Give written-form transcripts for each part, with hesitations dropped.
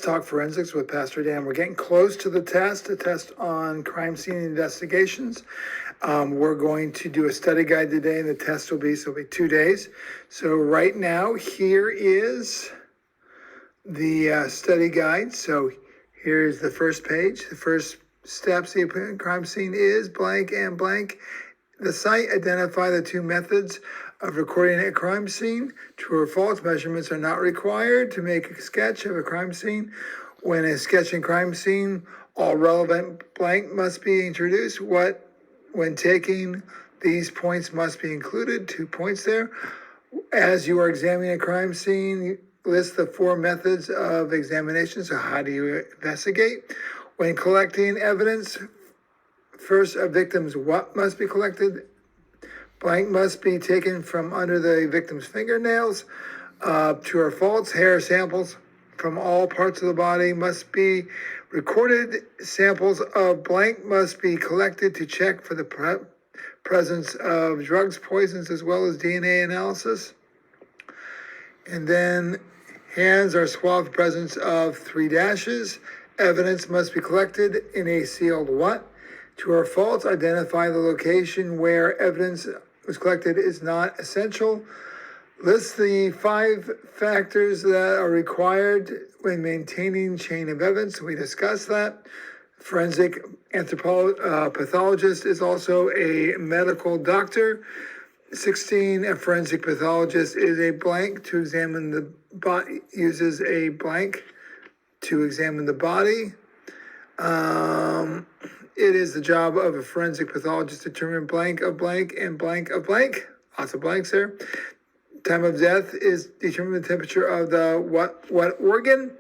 Talk Forensics with Pastor Dan. We're getting close to the test on crime scene investigations. We're going to do a study guide today, and the test will be 2 days. So right now, here is the study guide. So here's the first page. The first steps in the crime scene is blank and blank. The site, identify the two methods of recording a crime scene. True or false, measurements are not required to make a sketch of a crime scene. When a sketching crime scene, all relevant blank must be introduced. When taking these points must be included, 2 points there. As you are examining a crime scene, list the 4 methods of examination. So how do you investigate? When collecting evidence, first, a victim's what must be collected. Blank must be taken from under the victim's fingernails. True or false, hair samples from all parts of the body must be recorded. Samples of blank must be collected to check for the presence of drugs, poisons, as well as DNA analysis. And then hands are swabbed, presence of 3 dashes. Evidence must be collected in a sealed what? True or false, identify the location where evidence was collected is not essential. List the 5 factors that are required when maintaining chain of evidence. We discussed that. Forensic pathologist is also a medical doctor. 16, a forensic pathologist is a blank to examine the body, uses a blank to examine the body. It is the job of a forensic pathologist to determine blank of blank and blank of blank. Lots of blanks there. Time of death is determining the temperature of the what organ.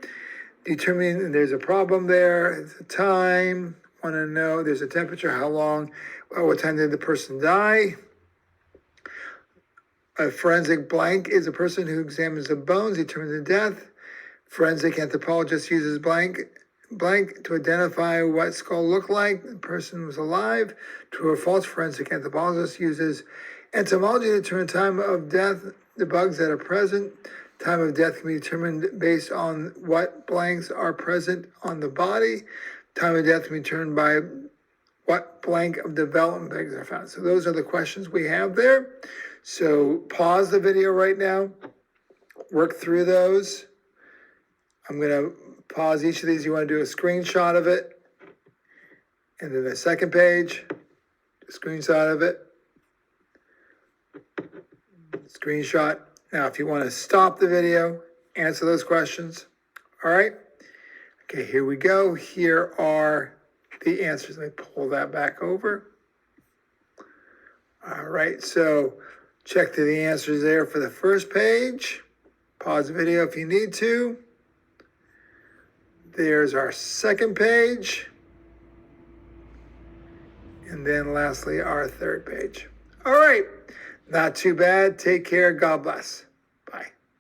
Determining there's a problem there. It's a time. Want to know there's a temperature, how long, what time did the person die? A forensic blank is a person who examines the bones, determines the death. Forensic anthropologist uses blank to identify what skull looked like. The person was alive. True or false, forensic anthropologist uses entomology to determine time of death, the bugs that are present. Time of death can be determined based on what blanks are present on the body. Time of death can be determined by what blank of development bugs are found. So those are the questions we have there. So pause the video right now, work through those. I'm going to pause each of these. You want to do a screenshot of it. And then the second page, a screenshot of it. Screenshot. Now, if you want to stop the video, answer those questions. All right. Okay, here we go. Here are the answers. Let me pull that back over. All right, so check the answers there for the first page. Pause the video if you need to. There's our second page. And then lastly, our third page. All right, not too bad. Take care. God bless.